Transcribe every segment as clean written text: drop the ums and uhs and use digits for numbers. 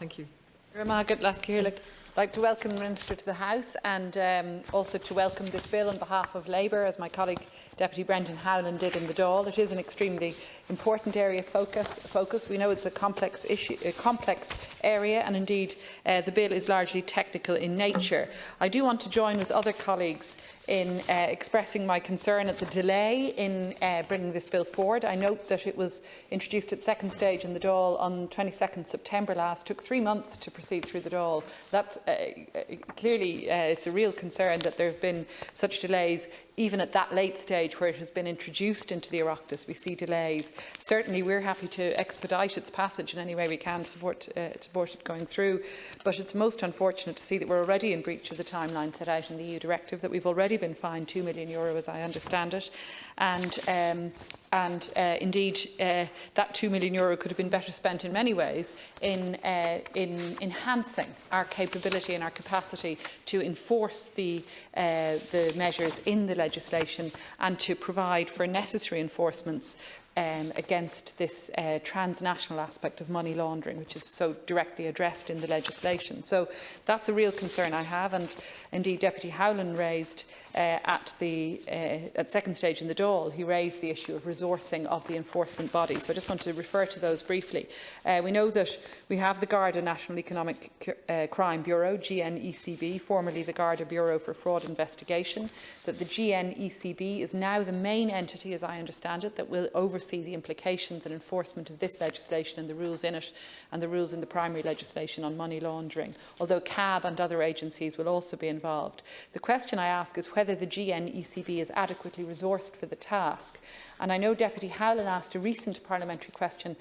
Thank you. I'd like to welcome the Minister to the House and also to welcome this bill on behalf of Labour, as my colleague Deputy Brendan Howland did in the Dáil. It is an extremely important area of focus. We know it's a complex issue, a complex area, and indeed the bill is largely technical in nature. I do want to join with other colleagues in expressing my concern at the delay in bringing this bill forward. I note that it was introduced at second stage in the Dáil on 22nd September last. It took 3 months to proceed through the Dáil. That's clearly it's a real concern that there have been such delays even at that late stage where it has been introduced into the Oireachtas. We see delays. Certainly we're happy to expedite its passage in any way we can, support it going through, but it's most unfortunate to see that we're already in breach of the timeline set out in the EU directive, that we've already been fined €2 million as I understand it, and indeed that €2 million could have been better spent in many ways in enhancing our capability and our capacity to enforce the measures in the legislation and to provide for necessary enforcements against this transnational aspect of money laundering, which is so directly addressed in the legislation. So that's a real concern I have, and indeed Deputy Howland raised at second stage in the Dáil, he raised the issue of resourcing of the enforcement bodies. So I just want to refer to those briefly. We know that we have the Garda National Economic Crime Bureau, GNECB, formerly the Garda Bureau for Fraud Investigation, that the GNECB is now the main entity, as I understand it, that will oversee the implications and enforcement of this legislation and the rules in it and the rules in the primary legislation on money laundering, although CAB and other agencies will also be involved. The question I ask is whether the GNECB is adequately resourced for the task. And I know Deputy Howland asked a recent parliamentary question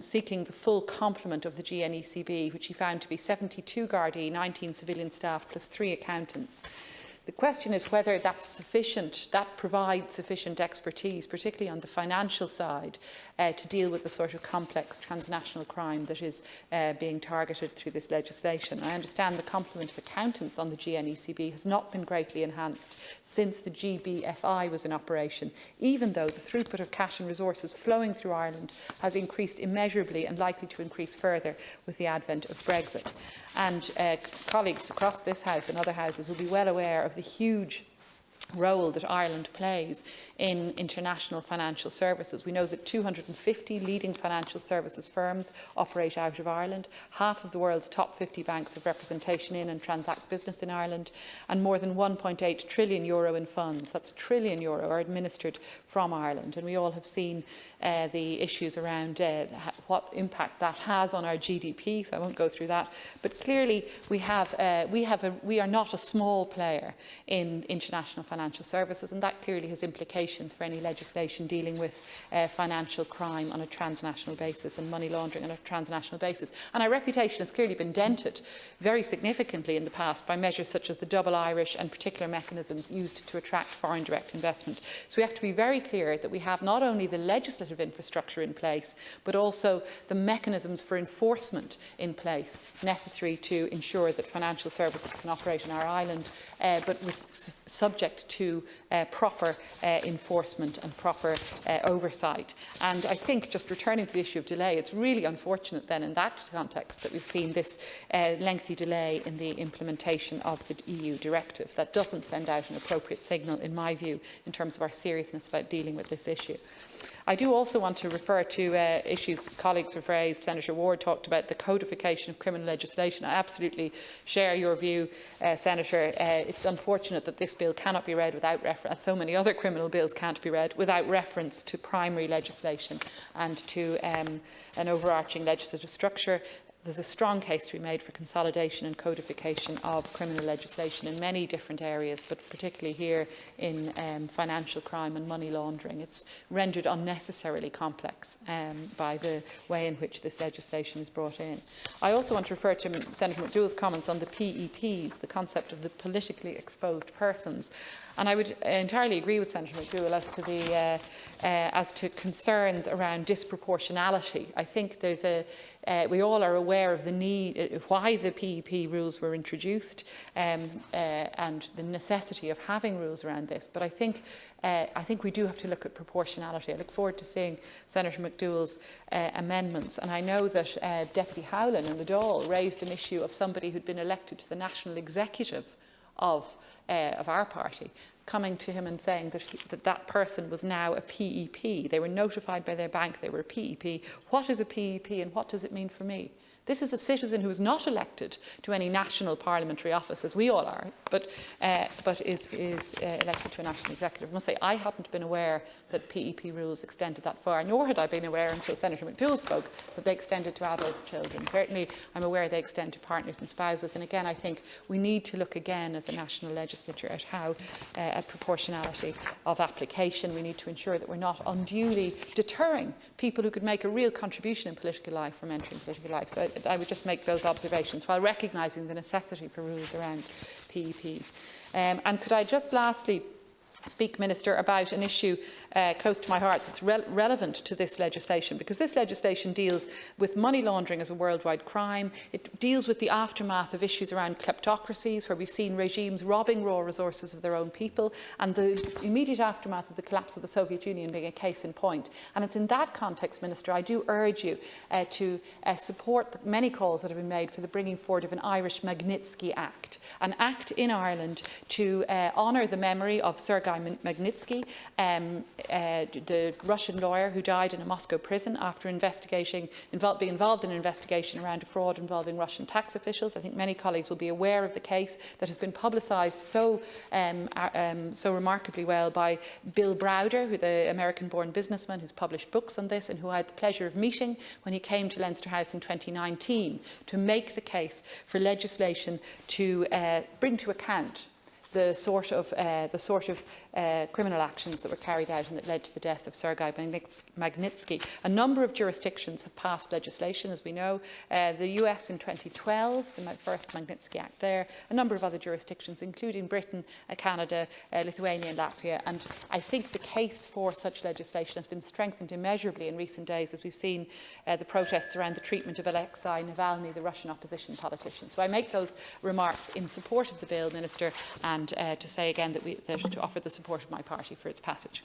seeking the full complement of the GNECB, which he found to be 72 Gardaí, 19 civilian staff plus 3 accountants. The question is whether that's sufficient, that provides sufficient expertise, particularly on the financial side, to deal with the sort of complex transnational crime that is being targeted through this legislation. I understand the complement of accountants on the GNECB has not been greatly enhanced since the GBFI was in operation, even though the throughput of cash and resources flowing through Ireland has increased immeasurably and likely to increase further with the advent of Brexit. And colleagues across this House and other houses will be well aware of the huge role that Ireland plays in international financial services. We know that 250 leading financial services firms operate out of Ireland. Half of the world's top 50 banks have representation in and transact business in Ireland, and more than €1.8 trillion in funds, that's trillion euro, are administered from Ireland. And we all have seen the issues around what impact that has on our GDP, so I won't go through that. But clearly we are not a small player in international financial services, and that clearly has implications for any legislation dealing with financial crime on a transnational basis and money laundering on a transnational basis. And our reputation has clearly been dented very significantly in the past by measures such as the double Irish and particular mechanisms used to attract foreign direct investment. So we have to be very clear that we have not only the legislative infrastructure in place, but also the mechanisms for enforcement in place necessary to ensure that financial services can operate on our island, but subject to proper enforcement and proper oversight. And I think, just returning to the issue of delay, it's really unfortunate then in that context that we've seen this lengthy delay in the implementation of the EU directive. That doesn't send out an appropriate signal, in my view, in terms of our seriousness about dealing with this issue. I do also want to refer to issues colleagues have raised. Senator Ward talked about the codification of criminal legislation. I absolutely share your view, Senator. It's unfortunate that this bill cannot be read without reference, as so many other criminal bills can't be read, without reference to primary legislation and to an overarching legislative structure. There's a strong case to be made for consolidation and codification of criminal legislation in many different areas, but particularly here in financial crime and money laundering. It's rendered unnecessarily complex by the way in which this legislation is brought in. I also want to refer to Senator McDougall's comments on the PEPs, the concept of the politically exposed persons. And I would entirely agree with Senator McDougall as to concerns around disproportionality. I think there's we all are aware aware of the need, why the PEP rules were introduced, and the necessity of having rules around this. But I think we do have to look at proportionality. I look forward to seeing Senator McDougall's amendments. And I know that Deputy Howlin in the Dáil raised an issue of somebody who'd been elected to the national executive of our party, coming to him and saying that that person was now a PEP. They were notified by their bank they were a PEP. What is a PEP and what does it mean for me? This is a citizen who is not elected to any national parliamentary office, as we all are, but is elected to a national executive. I must say, I hadn't been aware that PEP rules extended that far, nor had I been aware until Senator McDougall spoke that they extended to adult children. Certainly, I'm aware they extend to partners and spouses. And again, I think we need to look again as a national legislature at how, at proportionality of application. We need to ensure that we're not unduly deterring people who could make a real contribution in political life from entering political life. So I would just make those observations while recognising the necessity for rules around PEPs. And could I just lastly speak, Minister, about an issue close to my heart that's relevant to this legislation, because this legislation deals with money laundering as a worldwide crime. It deals with the aftermath of issues around kleptocracies, where we've seen regimes robbing raw resources of their own people, and the immediate aftermath of the collapse of the Soviet Union being a case in point. And it's in that context, Minister, I do urge you to support the many calls that have been made for the bringing forward of an Irish Magnitsky Act, an act in Ireland to honour the memory of Sergei Magnitsky, the Russian lawyer who died in a Moscow prison after being involved in an investigation around a fraud involving Russian tax officials. I think many colleagues will be aware of the case that has been publicised so remarkably well by Bill Browder, who the American-born businessman who's published books on this and who I had the pleasure of meeting when he came to Leinster House in 2019 to make the case for legislation to bring to account the sort of criminal actions that were carried out and that led to the death of Sergei Magnitsky. A number of jurisdictions have passed legislation, as we know. The US in 2012, the first Magnitsky Act there. A number of other jurisdictions, including Britain, Canada, Lithuania and Latvia. And I think the case for such legislation has been strengthened immeasurably in recent days, as we've seen the protests around the treatment of Alexei Navalny, the Russian opposition politician. So I make those remarks in support of the bill, Minister, and to say again that to offer the support of my party for its passage.